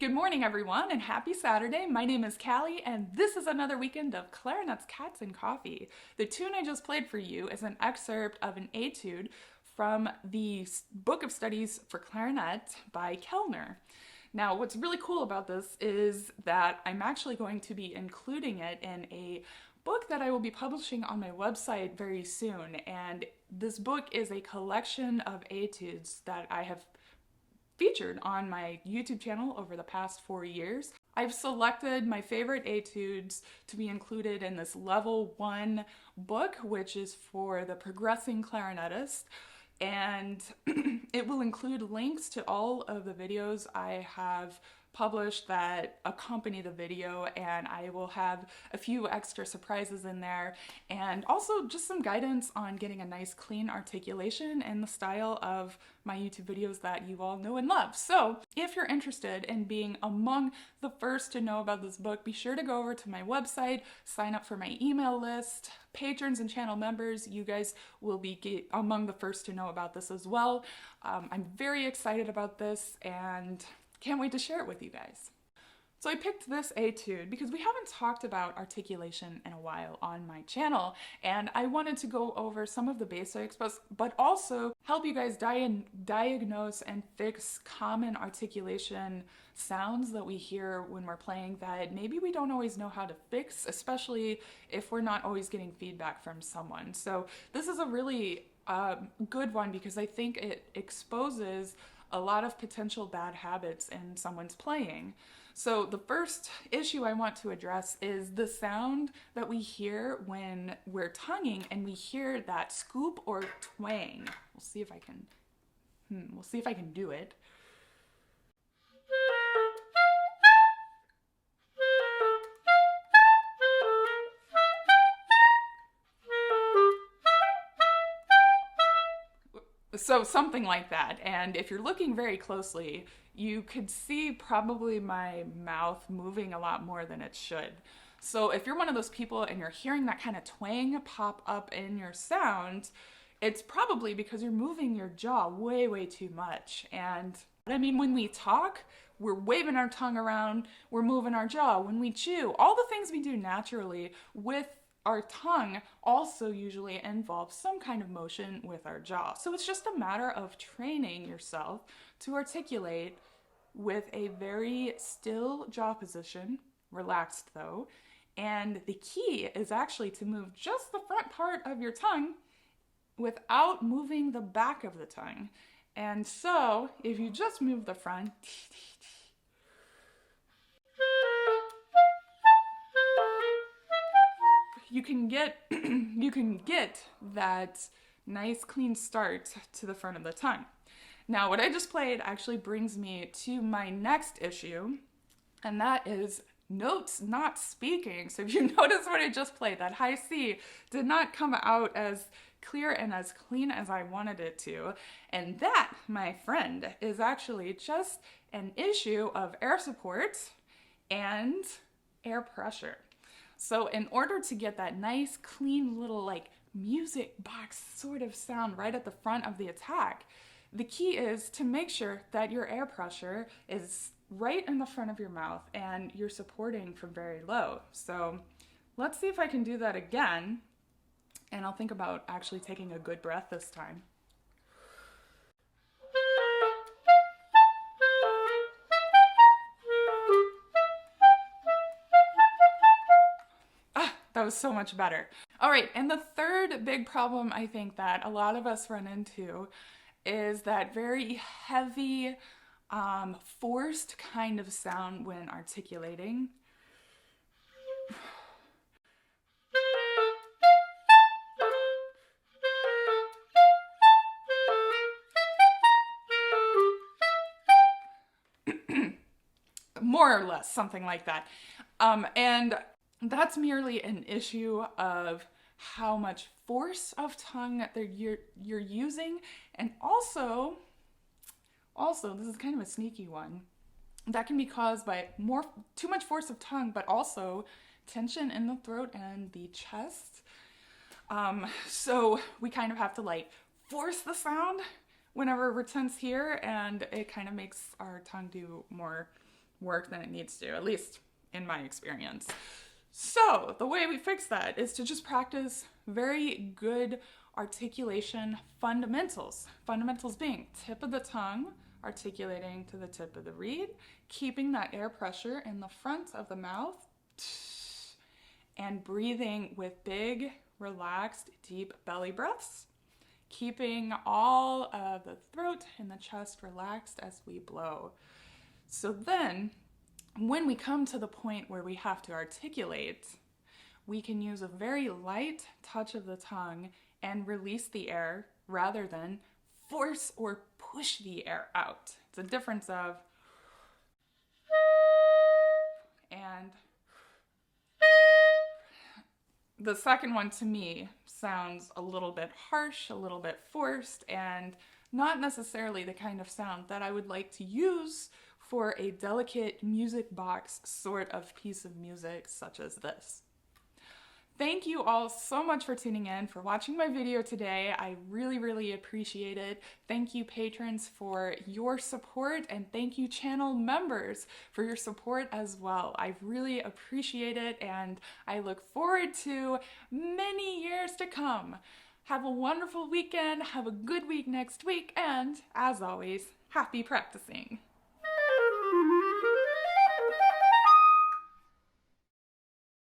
Good morning, everyone, and happy Saturday. My name is Callie, and this is another weekend of Clarinets, Cats, and Coffee. The tune I just played for you is an excerpt of an etude from the Book of Studies for Clarinet by Kellner. Now, what's really cool about this is that I'm actually going to be including it in a book that I will be publishing on my website very soon. And this book is a collection of etudes that I have featured on my YouTube channel over the past 4 years. I've selected my favorite etudes to be included in this level 1 book, which is for the progressing clarinetist. And it will include links to all of the videos I have published that accompany the video, and I will have a few extra surprises in there, and also just some guidance on getting a nice clean articulation in the style of my YouTube videos that you all know and love. So if you're interested in being among the first to know about this book, be sure to go over to my website, sign up for my email list. Patrons and channel members, you guys will be among the first to know about this as well. I'm very excited about this and can't wait to share it with you guys. So I picked this etude because we haven't talked about articulation in a while on my channel, and I wanted to go over some of the basics, but also help you guys diagnose and fix common articulation sounds that we hear when we're playing that maybe we don't always know how to fix, especially if we're not always getting feedback from someone. So this is a really good one because I think it exposes a lot of potential bad habits in someone's playing. So the first issue I want to address is the sound that we hear when we're tonguing and we hear that scoop or twang. We'll see if I can do it. So something like that, and if you're looking very closely, you could see probably my mouth moving a lot more than it should. So if you're one of those people and you're hearing that kind of twang pop up in your sound, it's probably because you're moving your jaw way too much. And I mean, when we talk, we're waving our tongue around, we're moving our jaw. When we chew, all the things we do naturally with our tongue also usually involves some kind of motion with our jaw. So it's just a matter of training yourself to articulate with a very still jaw position, relaxed though. And the key is actually to move just the front part of your tongue without moving the back of the tongue. And so if you just move the front, you can get that nice clean start to the front of the tongue. Now, what I just played actually brings me to my next issue, and that is notes not speaking. So if you notice what I just played, that high C did not come out as clear and as clean as I wanted it to. And that, my friend, is actually just an issue of air support and air pressure. So in order to get that nice, clean little like music box sort of sound right at the front of the attack, the key is to make sure that your air pressure is right in the front of your mouth and you're supporting from very low. So let's see if I can do that again, and I'll think about actually taking a good breath this time. That was so much better. All right, and the third big problem I think that a lot of us run into is that very heavy, forced kind of sound when articulating. More or less, something like that. And that's merely an issue of how much force of tongue that you're using, and also this is kind of a sneaky one, that can be caused by too much force of tongue, but also tension in the throat and the chest. So we kind of have to like force the sound whenever we're tense here, and it kind of makes our tongue do more work than it needs to, at least in my experience. So the way we fix that is to just practice very good articulation fundamentals. Fundamentals being tip of the tongue, articulating to the tip of the reed, keeping that air pressure in the front of the mouth, and breathing with big, relaxed, deep belly breaths, keeping all of the throat and the chest relaxed as we blow. So then, when we come to the point where we have to articulate, we can use a very light touch of the tongue and release the air rather than force or push the air out. It's a difference of and the second one to me sounds a little bit harsh, a little bit forced, and not necessarily the kind of sound that I would like to use for a delicate music box sort of piece of music such as this. Thank you all so much for tuning in, for watching my video today. I really, really appreciate it. Thank you patrons for your support, and thank you channel members for your support as well. I really appreciate it, and I look forward to many years to come. Have a wonderful weekend, have a good week next week, and as always, happy practicing.